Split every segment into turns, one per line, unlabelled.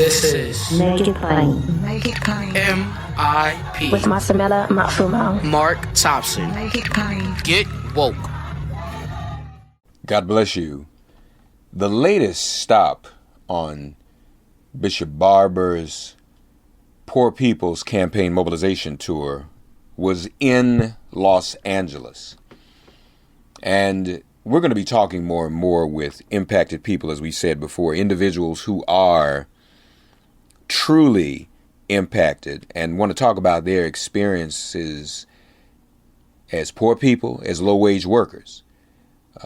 This is
Make It Plain.
MIP
With my Menra Mapfumo.
Mark Thompson.
Make it plain.
Get woke.
God bless you. The latest stop on Bishop Barber's Poor People's Campaign Mobilization Tour was in Los Angeles. And we're going to be talking more and more with impacted people, as we said before, individuals who are truly impacted and want to talk about their experiences as poor people, as low-wage workers,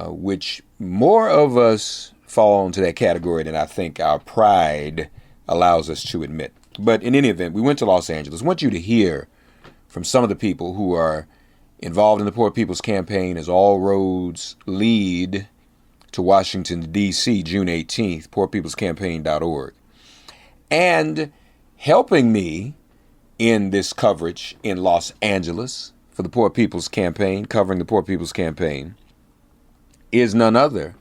which more of us fall into that category than I think our pride allows us to admit. But in any event, we went to Los Angeles. I want you to hear from some of the people who are involved in the Poor People's Campaign as all roads lead to Washington, D.C., June 18th, poorpeoplescampaign.org. And helping me in this coverage in Los Angeles for the Poor People's Campaign, covering the Poor People's Campaign, is none other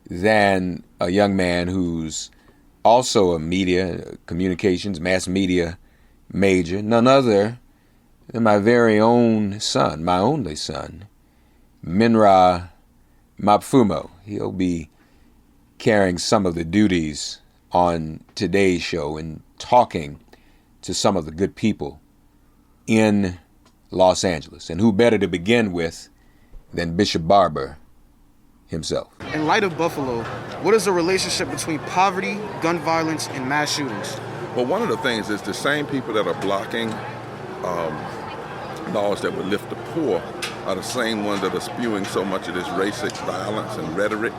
than a young man who's also a media, communications, mass media major, none other than my very own son, my only son, Menra Mapfumo. He'll be carrying some of the duties on today's show and talking to some of the good people in Los Angeles. And who better to begin with than Bishop Barber himself.
In light of Buffalo, what is the relationship between poverty, gun violence, and mass shootings?
Well, one of the things is the same people that are blocking laws that would lift the poor are the same ones that are spewing so much of this racist violence and rhetoric,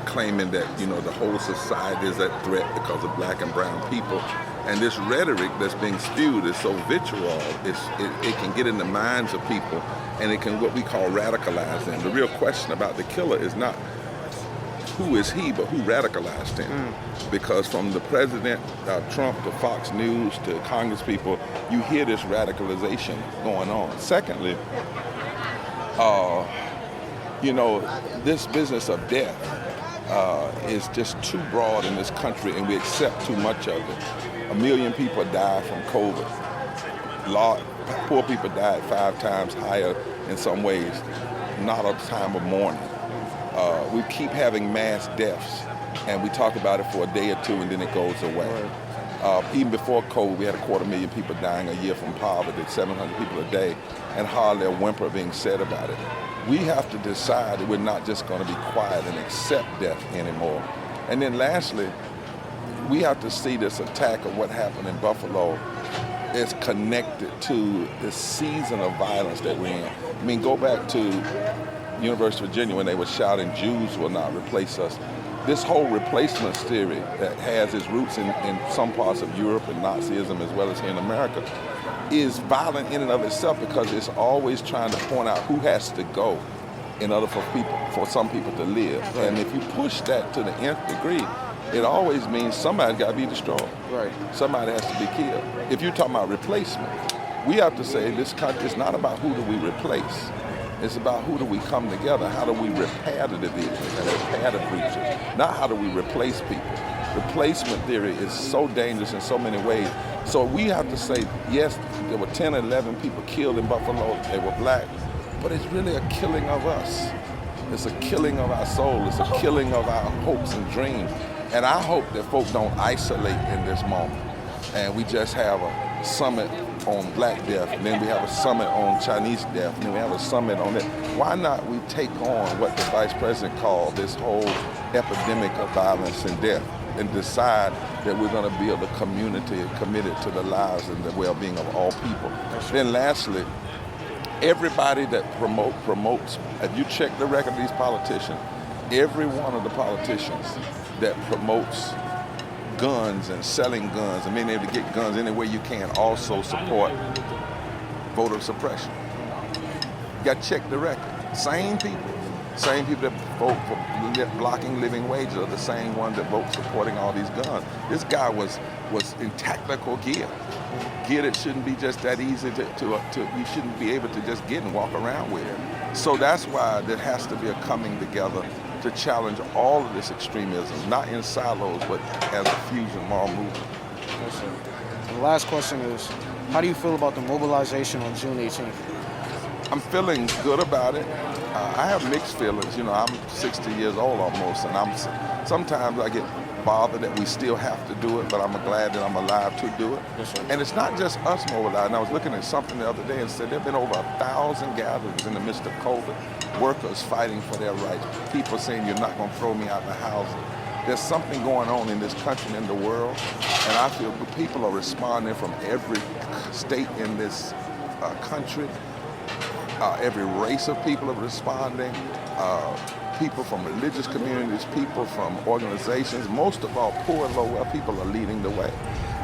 claiming that, the whole society is at threat because of black and brown people. And this rhetoric that's being spewed is so vitriol, it can get in the minds of people, and it can what we call radicalize them. The real question about the killer is not who is he, but who radicalized him. Because from the president, Trump, to Fox News, to Congress people, you hear this radicalization going on. Secondly, this business of death is just too broad in this country, and we accept too much of it. 1 million people die from COVID. Poor people died 5 times higher in some ways, not a time of mourning. We keep having mass deaths, and we talk about it for a day or two, and then it goes away. Even before COVID, we had 250,000 people dying a year from poverty, 700 people a day, and hardly a whimper being said about it. We have to decide that we're not just going to be quiet and accept death anymore. And then lastly, we have to see this attack of what happened in Buffalo is connected to the season of violence that we're in. I mean, go back to University of Virginia when they were shouting, "Jews will not replace us." This whole replacement theory that has its roots in some parts of Europe and Nazism as well as here in America is violent in and of itself, because it's always trying to point out who has to go in order for some people to live. And if you push that to the nth degree, it always means somebody's got to be destroyed. Right. Somebody has to be killed. If you're talking about replacement, we have to say this country is not about who do we replace. It's about who do we come together. How do we repair the divisions and repair the breaches? Not how do we replace people. Replacement theory is so dangerous in so many ways. So we have to say, yes, there were 10 or 11 people killed in Buffalo. They were black. But it's really a killing of us. It's a killing of our soul. It's a killing of our hopes and dreams. And I hope that folks don't isolate in this moment. And we just have a summit on black death, and then we have a summit on Chinese death, and then we have a summit on it. Why not we take on what the vice president called this whole epidemic of violence and death, and decide that we're going to build a community committed to the lives and the well-being of all people. Then lastly, everybody that promotes, if you check the record of these politicians, every one of the politicians that promotes guns and selling guns and being able to get guns any way you can also support voter suppression. You got to check the record. Same people that vote for blocking living wages are the same ones that vote supporting all these guns. This guy was in tactical gear that shouldn't be just that easy to you shouldn't be able to just get and walk around with. So that's why there has to be a coming together to challenge all of this extremism, not in silos, but as a fusion moral movement.
Yes, sir. And the last question is, how do you feel about the mobilization on June 18th?
I'm feeling good about it. I have mixed feelings. You know, I'm 60 years old almost, and sometimes I get bothered that we still have to do it, but I'm glad that I'm alive to do it.
Yes, sir.
And it's not just us mobilizing. I was looking at something the other day and said there have been over 1,000 gatherings in the midst of COVID, workers fighting for their rights, people saying you're not going to throw me out of the housing. There's something going on in this country and in the world, and I feel people are responding from every state in this country. Every race of people are responding. People from religious communities, people from organizations, most of all poor and low-wealth people are leading the way.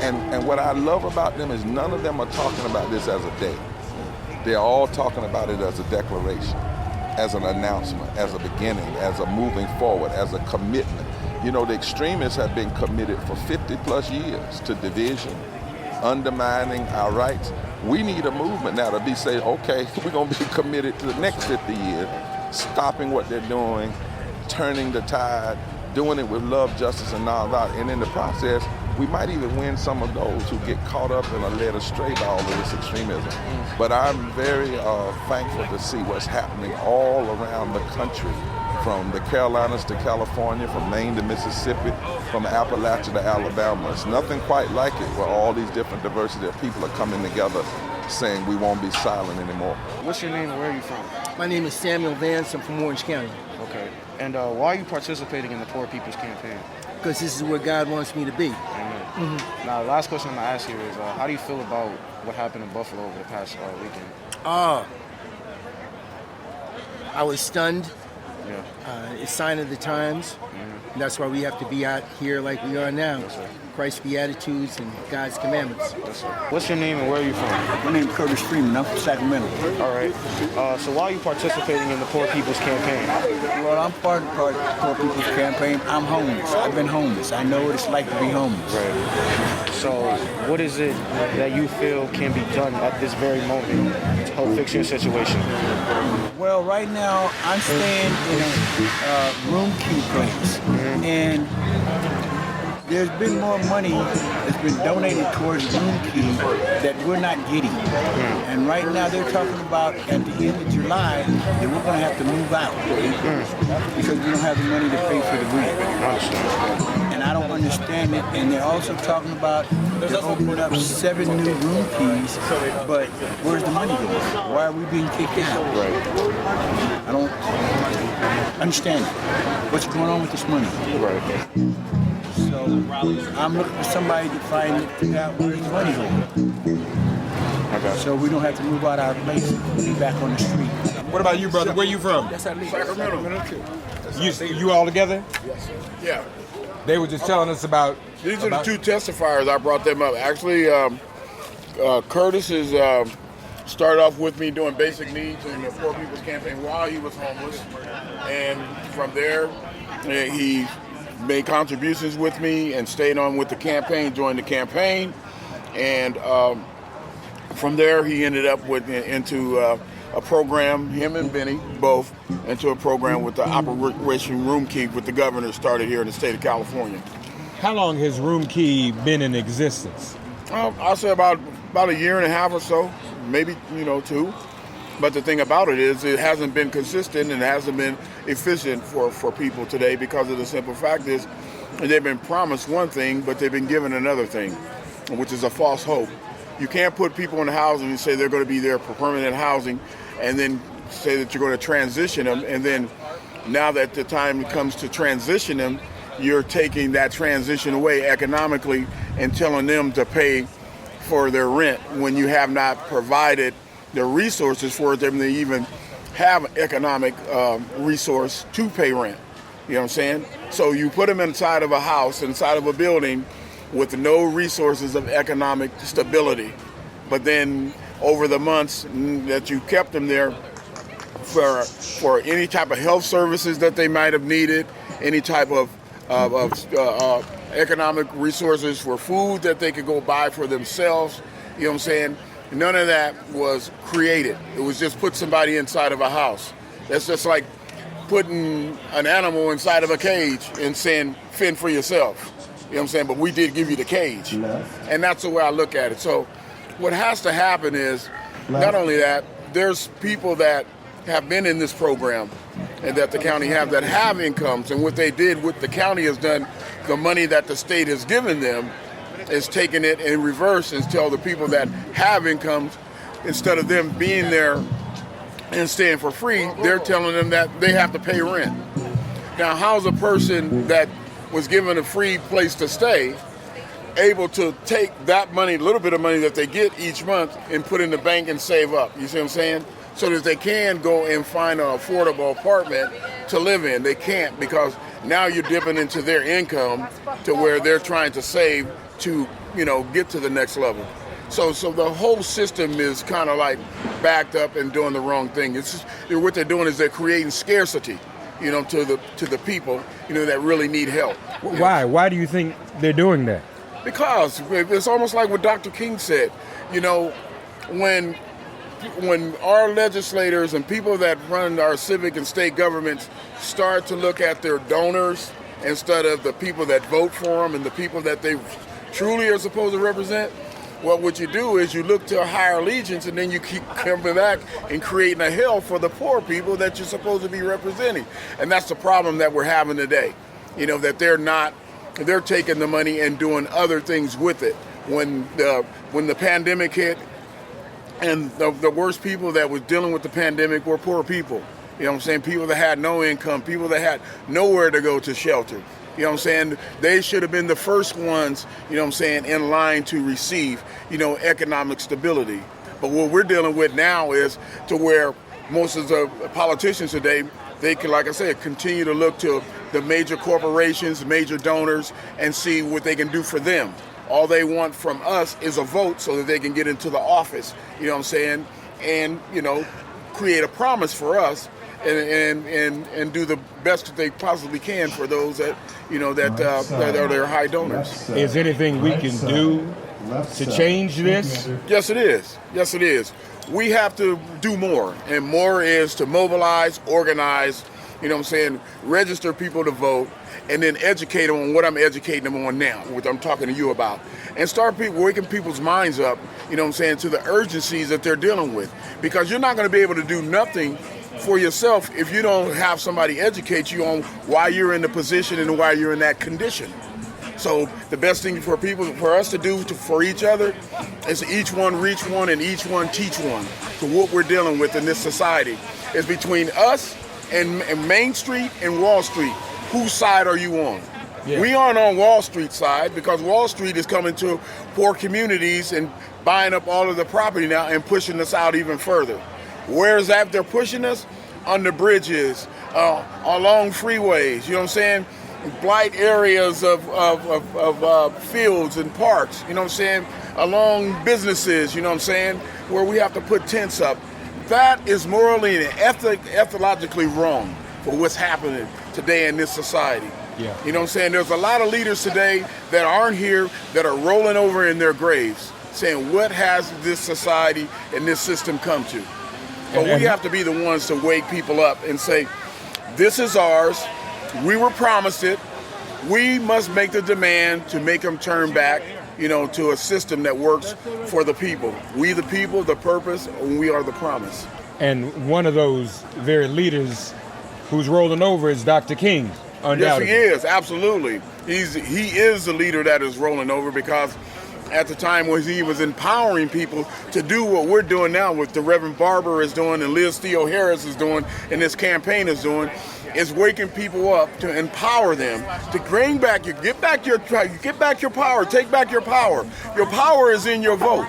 And what I love about them is none of them are talking about this as a day. They're all talking about it as a declaration, as an announcement, as a beginning, as a moving forward, as a commitment. You know, the extremists have been committed for 50 plus years to division, undermining our rights. We need a movement now to be saying, okay, we're going to be committed to the next 50 years, stopping what they're doing, turning the tide, doing it with love, justice, and nonviolence. And in the process, we might even win some of those who get caught up and are led astray by all of this extremism. But I'm very thankful to see what's happening all around the country, from the Carolinas to California, from Maine to Mississippi, from Appalachia to Alabama. It's nothing quite like it, where all these different diversity of people are coming together saying we won't be silent anymore.
What's your name and where are you from?
My name is Samuel Vance. I'm from Orange County.
Okay. And why are you participating in the Poor People's Campaign?
Because this is where God wants me to be.
Amen. Now, the last question I'm going to ask you is, how do you feel about what happened in Buffalo over the past weekend?
I was stunned.
Yeah.
It's a sign of the times. And that's why we have to be out here like we are now.
Yes, sir.
Christ's Beatitudes and God's commandments.
Yes, sir. What's your name and where are you from?
My name is Curtis Freeman. I'm from Sacramento.
All right. So why are you participating in the Poor People's Campaign?
Well, I'm part of the Poor People's Campaign. I'm homeless. I've been homeless. I know what it's like to be homeless.
Right. So what is it that you feel can be done at this very moment to help fix your situation?
Well, right now, I'm staying in a room key place. And there's been more money that's been donated towards room key that we're not getting. And right now they're talking about at the end of July that we're going to have to move out because we don't have the money to pay for the rent. And I don't understand it. And they're also talking about they're opening up 7 new room keys, but where's the money going? Why are we being kicked out?
Right.
I don't understand it. What's going on with this money?
Right.
So I'm looking for somebody to figure out where's the money going.
Okay.
So we don't have to move out our place and be back on the street.
What about you, brother? Where you from?
Sacramento.
You all together?
Yes. Yeah.
They were just telling us about...
These are the two testifiers. I brought them up. Actually, Curtis is started off with me doing basic needs in the Poor People's Campaign while he was homeless. And from there, he made contributions with me and stayed on with the campaign, joined the campaign. And from there, he ended up into a program, him and Benny, both, into a program with the Operation Room Key with the governor started here in the state of California.
How long has Room Key been in existence?
I'll say about a year and a half or so, maybe 2. But the thing about it is it hasn't been consistent and it hasn't been efficient for people today because of the simple fact is they've been promised one thing, but they've been given another thing, which is a false hope. You can't put people in housing and say they're going to be there for permanent housing and then say that you're going to transition them. And then now that the time comes to transition them, you're taking that transition away economically and telling them to pay for their rent when you have not provided the resources for them to even have economic resource to pay rent. You know what I'm saying? So you put them inside of a house, inside of a building with no resources of economic stability. But then over the months that you kept them there for any type of health services that they might have needed, any type of economic resources for food that they could go buy for themselves, you know what I'm saying? None of that was created. It was just put somebody inside of a house. That's just like putting an animal inside of a cage and saying, fend for yourself. You know what I'm saying? But we did give you the cage. And that's the way I look at it. So what has to happen is, not only that, there's people that have been in this program and that the county that have incomes. And what they did, what the county has done, the money that the state has given them, is taking it in reverse and tell the people that have incomes, instead of them being there and staying for free, they're telling them that they have to pay rent. Now, how's a person that was given a free place to stay able to take that money, a little bit of money that they get each month, and put in the bank and save up? You see what I'm saying? So that they can go and find an affordable apartment to live in. They can't, because now you're dipping into their income to where they're trying to save to, get to the next level. So the whole system is kind of like backed up and doing the wrong thing. It's just, what they're doing is they're creating scarcity, to the people, that really need help.
Why? Why do you think they're doing that?
Because it's almost like what Dr. King said. When our legislators and people that run our civic and state governments start to look at their donors instead of the people that vote for them and the people that they truly are supposed to represent, what you do is you look to a higher allegiance, and then you keep coming back and creating a hell for the poor people that you're supposed to be representing. And that's the problem that we're having today. That they're taking the money and doing other things with it. When the pandemic hit, and the worst people that was dealing with the pandemic were poor people. You know what I'm saying? People that had no income, people that had nowhere to go to shelter. You know what I'm saying? They should have been the first ones, in line to receive, economic stability. But what we're dealing with now is to where most of the politicians today, they can, like I said, continue to look to the major corporations, major donors, and see what they can do for them. All they want from us is a vote so that they can get into the office, and, create a promise for us and do the best that they possibly can for those that, that are their high donors.
Is anything we can do to change this?
Yes, it is. Yes, it is. We have to do more, and more is to mobilize, organize, register people to vote, and then educate them on what I'm educating them on now, what I'm talking to you about, and start waking people's minds up, to the urgencies that they're dealing with. Because you're not going to be able to do nothing for yourself if you don't have somebody educate you on why you're in the position and why you're in that condition. So the best thing for us to do for each other is each one reach one and each one teach one. So what we're dealing with in this society is between us and Main Street and Wall Street. Whose side are you on? Yeah. We aren't on Wall Street side, because Wall Street is coming to poor communities and buying up all of the property now and pushing us out even further. Where is that they're pushing us? Under bridges, along freeways, blight areas of fields and parks, along businesses, where we have to put tents up. That is morally and ethologically wrong for what's happening today in this society.
Yeah.
There's a lot of leaders today that aren't here, that are rolling over in their graves, saying, what has this society and this system come to? But we have to be the ones to wake people up and say, this is ours. We were promised it. We must make the demand to make them turn back, to a system that works for the people. We the people, the purpose, and we are the promise.
And one of those very leaders who's rolling over is Dr. King, undoubtedly.
Yes, he is, absolutely. He is the leader that is rolling over, because at the time when he was empowering people to do what we're doing now, what the Reverend Barber is doing and Liz Theoharis is doing and this campaign is doing, is waking people up to empower them to get back your power, take back your power. Your power is in your vote,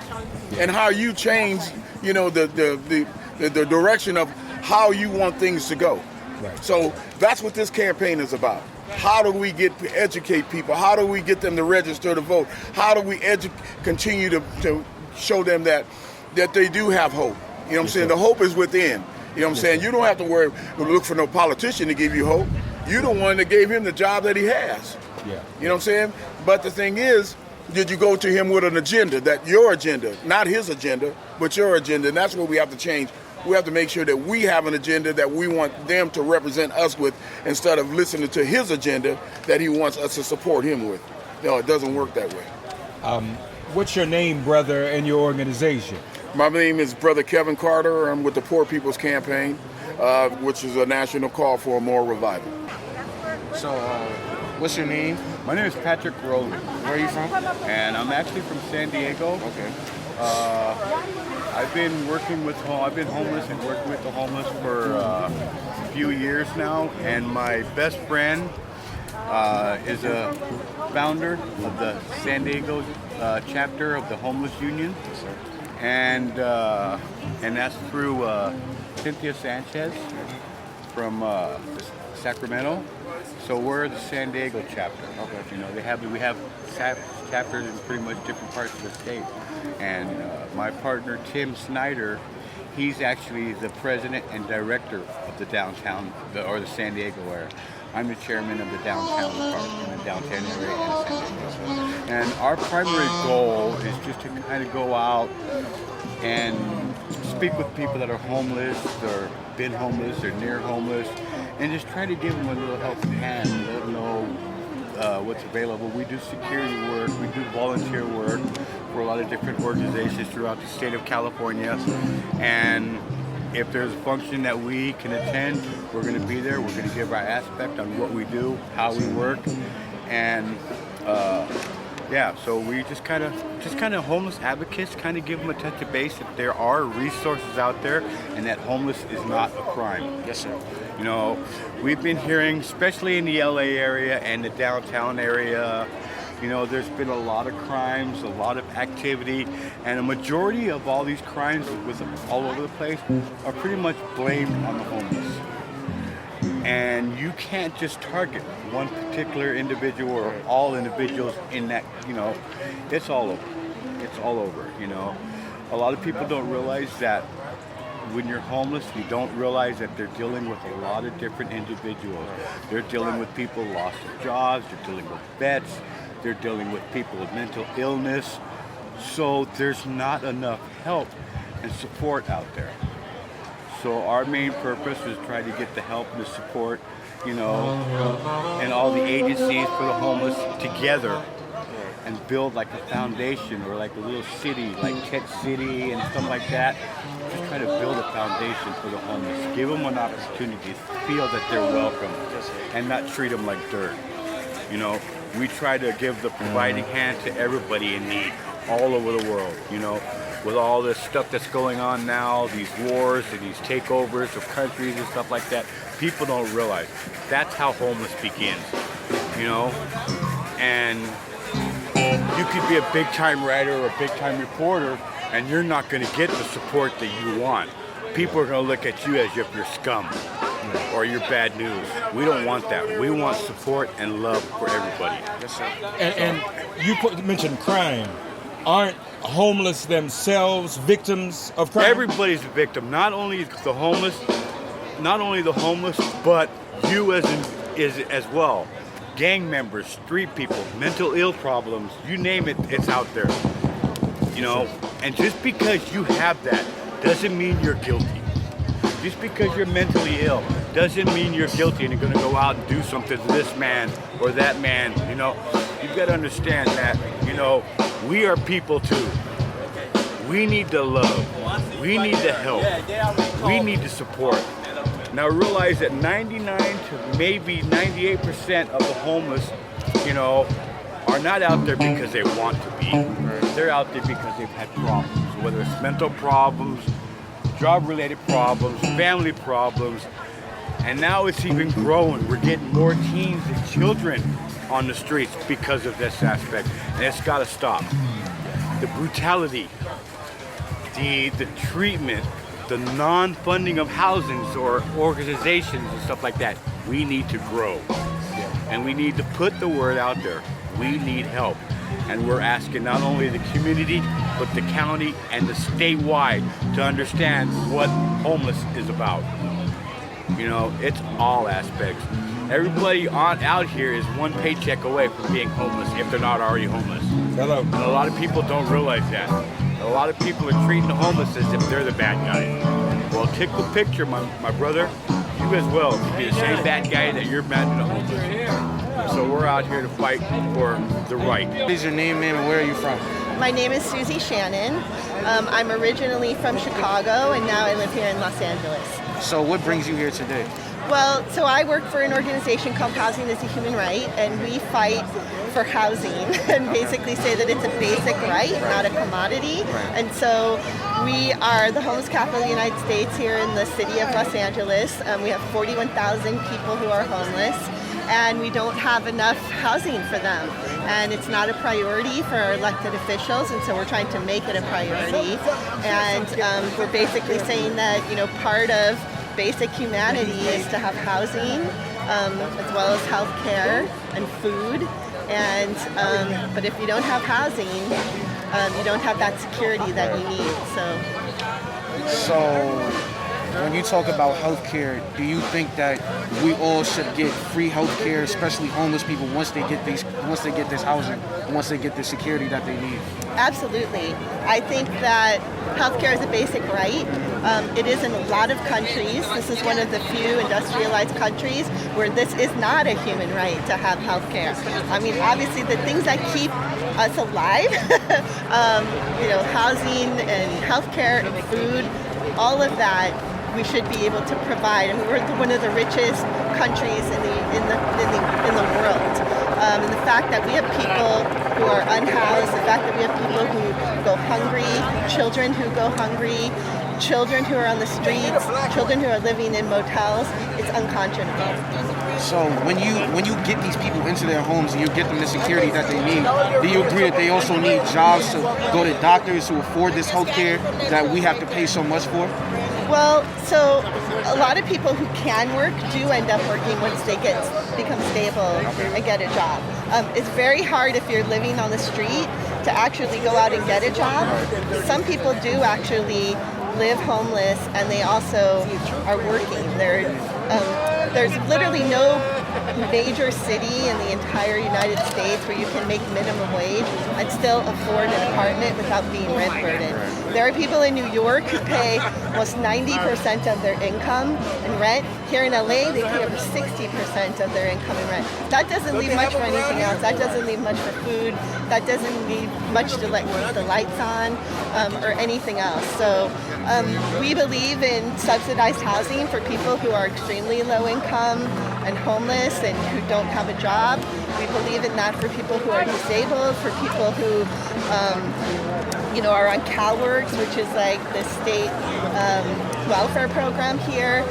and how you change, the direction of how you want things to go.
Right.
So that's what this campaign is about. How do we educate people? How do we get them to register to vote? How do we continue to show them that they do have hope? You know what I'm saying? The hope is within. You know what I'm saying? You don't have to look for no politician to give you hope. You're the one that gave him the job that he has.
Yeah.
You know what I'm saying? But the thing is, did you go to him with an agenda, that your agenda, not his agenda, but your agenda? And that's what we have to change we have to make sure that we have an agenda that we want them to represent us with, instead of listening to his agenda that he wants us to support him with. No, it doesn't work that way.
What's your name, brother, and your organization?
My name is Brother Kevin Carter. I'm with the Poor People's Campaign, which is a national call for a moral revival.
So, what's your name?
My name is Patrick Rowley,
Where are you from?
and I'm actually from San Diego.
Okay.
I've been homeless and working with the homeless for a few years now, and my best friend is a founder of the San Diego chapter of the Homeless Union, and that's through Cynthia Sanchez from Sacramento. So we're the San Diego chapter. Okay. You know, we have chapters in pretty much different parts of the state. And my partner Tim Snyder, he's actually the president and director of the downtown or the San Diego area. I'm the chairman of the downtown department in the downtown area in San Diego. And our primary goal is just to kind of go out and speak with people that are homeless or been homeless or near homeless, and just try to give them a little helping hand, let them know what's available. We do security work, we do volunteer work for a lot of different organizations throughout the state of California, and if there's a function that we can attend, we're going to be there. We're going to give our aspect on what we do, how we work, and so we just kind of homeless advocates, kind of give them a touch of base that there are resources out there, and that homeless is not a crime.
Yes, sir.
You know, we've been hearing, especially in the LA area and the downtown area, you know, there's been a lot of crimes, a lot of activity, and a majority of all these crimes with all over the place are pretty much blamed on the homeless. And you can't just target one particular individual or all individuals in that, you know, it's all over. It's all over, you know. A lot of people don't realize that when you're homeless, you don't realize that they're dealing with a lot of different individuals. They're dealing with people lost their jobs, they're dealing with vets, they're dealing with people with mental illness. So there's not enough help and support out there. So our main purpose is try to get the help and the support, you know, and all the agencies for the homeless together and build like a foundation or like a little city, like Tet City and stuff like that. Just try to build a foundation for the homeless. Give them an opportunity to feel that they're welcome and not treat them like dirt. You know, we try to give the providing hand to everybody in need all over the world, you know. With all this stuff that's going on now, these wars and these takeovers of countries and stuff like that, people don't realize that's how homeless begins, you know. And you could be a big-time writer or a big-time reporter, and you're not going to get the support that you want. People are going to look at you as if you're scum or you're bad news. We don't want that. We want support and love for everybody.
Yes, sir.
And you mentioned crime. Aren't homeless themselves victims of crime?
Everybody's a victim. Not only the homeless, but you as well. Gang members, street people, mental ill problems, you name it, it's out there. You know, and just because you have that doesn't mean you're guilty. Just because you're mentally ill doesn't mean you're guilty and you're going to go out and do something to this man or that man. You know, you've got to understand that, you know, we are people too. We need the love. We need the help. We need the support. Now realize that 99 to maybe 98% of the homeless, you know, are not out there because they want to be. They're out there because they've had problems, whether it's mental problems, job-related problems, family problems, and now it's even growing. We're getting more teens and children on the streets because of this aspect, and it's got to stop. The brutality, the treatment, the non-funding of housings or organizations and stuff like that, we need to grow. And we need to put the word out there. We need help. And we're asking not only the community, but the county and the statewide to understand what homeless is about. You know, it's all aspects. Everybody out here is one paycheck away from being homeless if they're not already homeless.
Hello.
And a lot of people don't realize that. A lot of people are treating the homeless as if they're the bad guys. Well, kick the picture, my brother. You as well. You be the same bad guy that you're mad at the homeless. So we're out here to fight for the right.
What is your name, ma'am, and where are you from?
My name is Susie Shannon. I'm originally from Chicago, and now I live here in Los Angeles.
So what brings you here today?
Well, so I work for an organization called Housing is a Human Right, and we fight for housing and basically say that it's a basic right, not a commodity. And so we are the homeless capital of the United States here in the city of Los Angeles. We have 41,000 people who are homeless, and we don't have enough housing for them. And it's not a priority for our elected officials, and so we're trying to make it a priority. And we're basically saying that, part of basic humanity is to have housing, as well as health care and food. And but if you don't have housing, you don't have that security that you need.
So when you talk about healthcare, do you think that we all should get free healthcare, especially homeless people, once they get this housing, and once they get the security that they need?
Absolutely. I think that healthcare is a basic right. It is in a lot of countries. This is one of the few industrialized countries where this is not a human right to have healthcare. I mean, obviously the things that keep us alive, housing and healthcare and food, all of that we should be able to provide. And we're one of the richest countries in the world. And the fact that we have people who are unhoused, the fact that we have people who go hungry, children who go hungry, children who are on the streets, children who are living in motels, it's unconscionable.
So when you get these people into their homes and you get them the security that they need, do you agree that they also need jobs to go to doctors who afford this health care that we have to pay so much for?
Well, so a lot of people who can work do end up working once they become stable and get a job. It's very hard if you're living on the street to actually go out and get a job. Some people do actually live homeless and they also are working. There's literally no major city in the entire United States where you can make minimum wage and still afford an apartment without being rent burdened. There are people in New York who pay almost 90% of their income in rent. Here in LA, they pay over 60% of their income in rent. That doesn't leave much for anything else. That doesn't leave much for food. That doesn't leave much to keep the lights on or anything else. So we believe in subsidized housing for people who are extremely low income and homeless and who don't have a job. We believe in that for people who are disabled, for people who are on CalWorks, which is like the state welfare program here.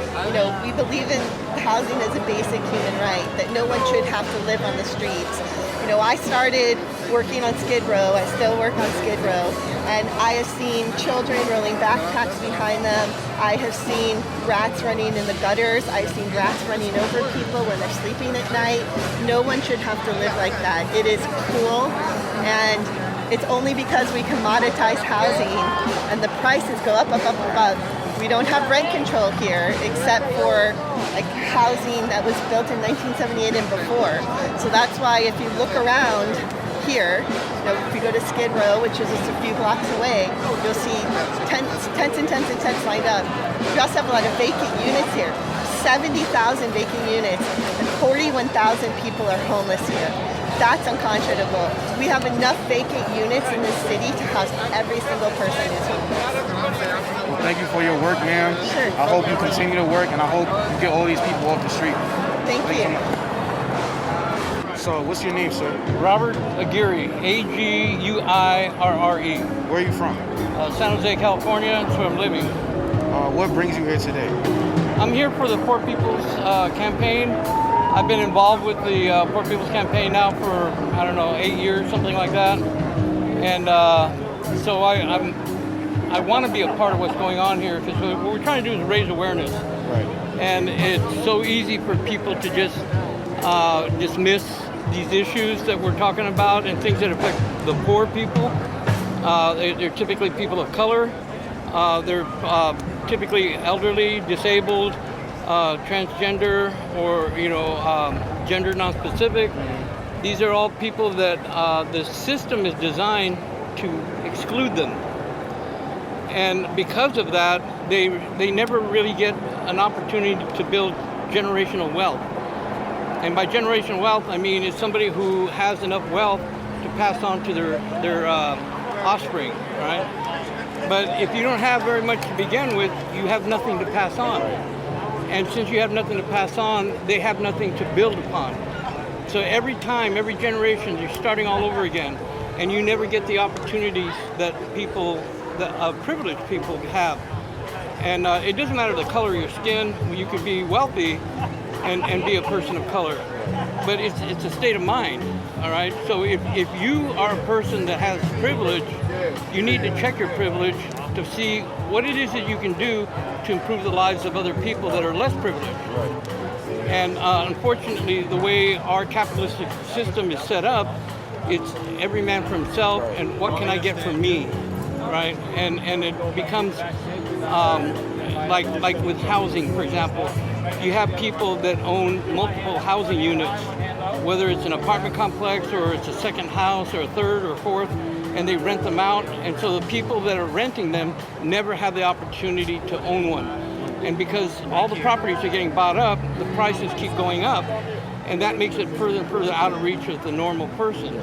We believe in housing as a basic human right, that no one should have to live on the streets. I started working on Skid Row. I still work on Skid Row. And I have seen children rolling backpacks behind them. I have seen rats running in the gutters. I've seen rats running over people when they're sleeping at night. No one should have to live like that. It is cruel, and it's only because we commoditize housing and the prices go up. We don't have rent control here except for housing that was built in 1978 and before. So that's why if you look around here, if you go to Skid Row, which is just a few blocks away, you'll see tents lined up. We also have a lot of vacant units here. 70,000 vacant units and 41,000 people are homeless here. That's unconscionable. We have enough vacant units in this city to house every single person who's homeless.
Well, thank you for your work, ma'am.
Sure.
I hope you continue to work, and I hope you get all these people off the street.
Thank you.
So, what's your name, sir?
Robert Aguirre, Aguirre.
Where are you from?
San Jose, California. That's where I'm living.
What brings you here today?
I'm here for the Poor People's Campaign. I've been involved with the Poor People's Campaign now for, 8 years, something like that. And so I want to be a part of what's going on here, because what we're trying to do is raise awareness.
Right.
And it's so easy for people to just dismiss these issues that we're talking about and things that affect the poor people. They're typically people of color. They're typically elderly, disabled, transgender, or gender non-specific. These are all people that the system is designed to exclude them. And because of that, they never really get an opportunity to build generational wealth. And by generational wealth, I mean it's somebody who has enough wealth to pass on to their offspring, right? But if you don't have very much to begin with, you have nothing to pass on. And since you have nothing to pass on, they have nothing to build upon. So every time, every generation, you're starting all over again, and you never get the opportunities that people, privileged people have. And it doesn't matter the color of your skin. You could be wealthy and be a person of color. But it's a state of mind, all right? So if you are a person that has privilege, you need to check your privilege to see what it is that you can do to improve the lives of other people that are less privileged. And unfortunately, the way our capitalistic system is set up, it's every man for himself and what can I get from me, right? And it becomes like with housing, for example. You have people that own multiple housing units, whether it's an apartment complex or it's a second house or a third or fourth, and they rent them out. And so the people that are renting them never have the opportunity to own one. And because all the properties are getting bought up, the prices keep going up, and that makes it further and further out of reach of the normal person.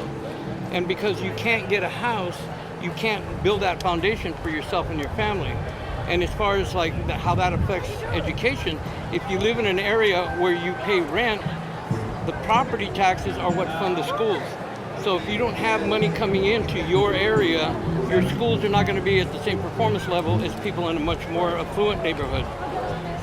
And because you can't get a house, you can't build that foundation for yourself and your family. And as far as like how that affects education, if you live in an area where you pay rent, the property taxes are what fund the schools. So if you don't have money coming into your area, your schools are not going to be at the same performance level as people in a much more affluent neighborhood.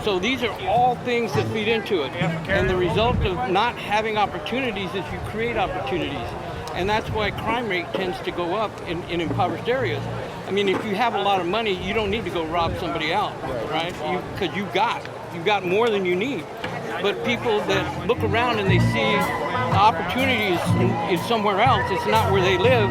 So these are all things that feed into it. And the result of not having opportunities is you create opportunities. And that's why crime rate tends to go up in impoverished areas. I mean, if you have a lot of money, you don't need to go rob somebody out, right? Because you've got more than you need. But people that look around and they see the opportunities is somewhere else, it's not where they live,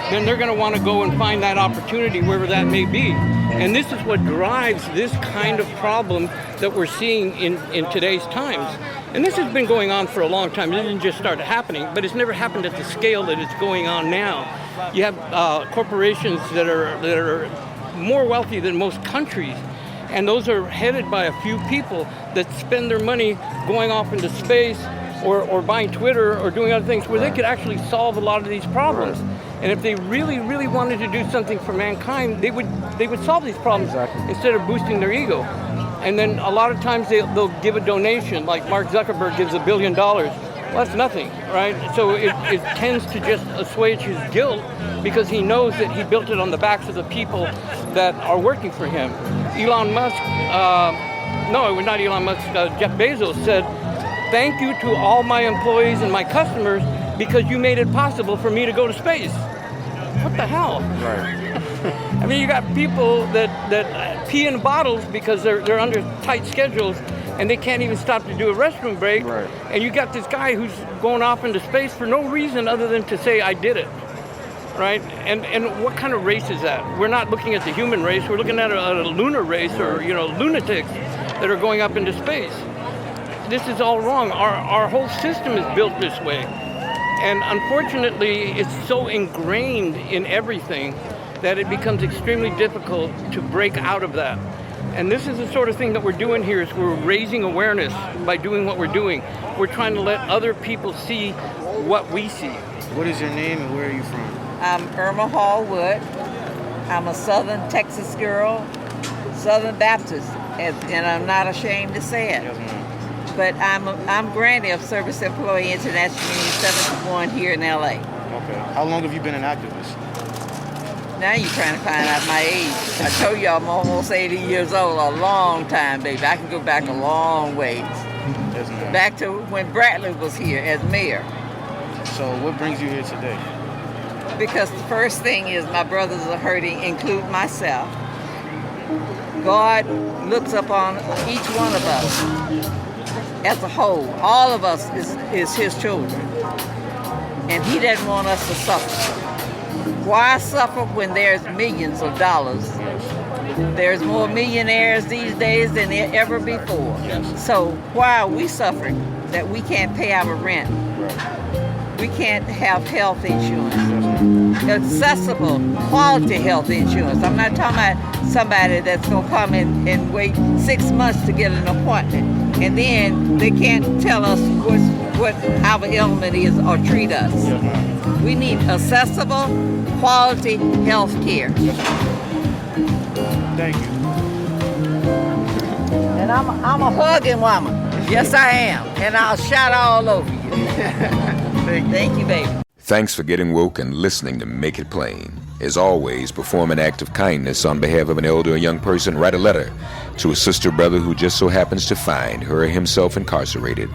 then they're going to want to go and find that opportunity wherever that may be. And this is what drives this kind of problem that we're seeing in today's times. And this has been going on for a long time. It didn't just start happening, but it's never happened at the scale that it's going on now. You have corporations that are more wealthy than most countries, and those are headed by a few people that spend their money going off into space or buying Twitter or doing other things where they could actually solve a lot of these problems. And if they really, really wanted to do something for mankind, they would solve these problems instead of boosting their ego. And then a lot of times they'll give a donation, like Mark Zuckerberg gives $1 billion. Well, that's nothing, right? So it tends to just assuage his guilt because he knows that he built it on the backs of the people that are working for him. Elon Musk, no, not Elon Musk, Jeff Bezos said, "Thank you to all my employees and my customers because you made it possible for me to go to space." What the hell? Right. I mean, you got people that pee in bottles because they're under tight schedules and they can't even stop to do a restroom break. Right. And you got this guy who's going off into space for no reason other than to say, "I did it." Right? And what kind of race is that? We're not looking at the human race. We're looking at a lunar race or, lunatics that are going up into space. This is all wrong. Our whole system is built this way. And unfortunately, it's so ingrained in everything that it becomes extremely difficult to break out of that. And this is the sort of thing that we're doing here is we're raising awareness by doing what we're doing. We're trying to let other people see what we see.
What is your name and where are you from?
I'm Irma Hallwood. I'm a Southern Texas girl, Southern Baptist, and I'm not ashamed to say it.
Yes,
but I'm Granny of Service Employee International Union 71 here in LA.
Okay. How long have you been an activist?
Now you're trying to find out my age. I told you I'm almost 80 years old. A long time, baby. I can go back a long ways.
Yes, ma'am.
Back to when Bradley was here as mayor.
So what brings you here today?
Because the first thing is my brothers are hurting, including myself. God looks upon each one of us as a whole. All of us is his children. And he doesn't want us to suffer. Why suffer when there's millions of dollars? There's more millionaires these days than there ever before. So why are we suffering that we can't pay our rent? We can't have health insurance. accessible, quality health insurance. I'm not talking about somebody that's going to come in and wait 6 months to get an appointment, and then they can't tell us what our ailment is or treat us. We need accessible, quality health care.
Thank you.
And I'm a hugging woman. Yes, I am. And I'll shout all over you. Thank you, baby.
Thanks for getting woke and listening to Make It Plain. As always, perform an act of kindness on behalf of an elder or young person. Write a letter to a sister or brother who just so happens to find her or himself incarcerated.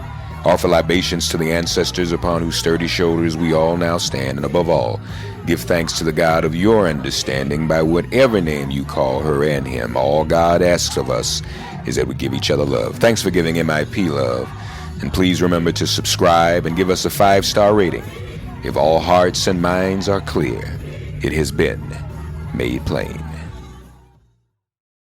Offer libations to the ancestors upon whose sturdy shoulders we all now stand. And above all, give thanks to the God of your understanding by whatever name you call her and him. All God asks of us is that we give each other love. Thanks for giving MIP love. And please remember to subscribe and give us a 5-star rating. If all hearts and minds are clear, it has been made plain.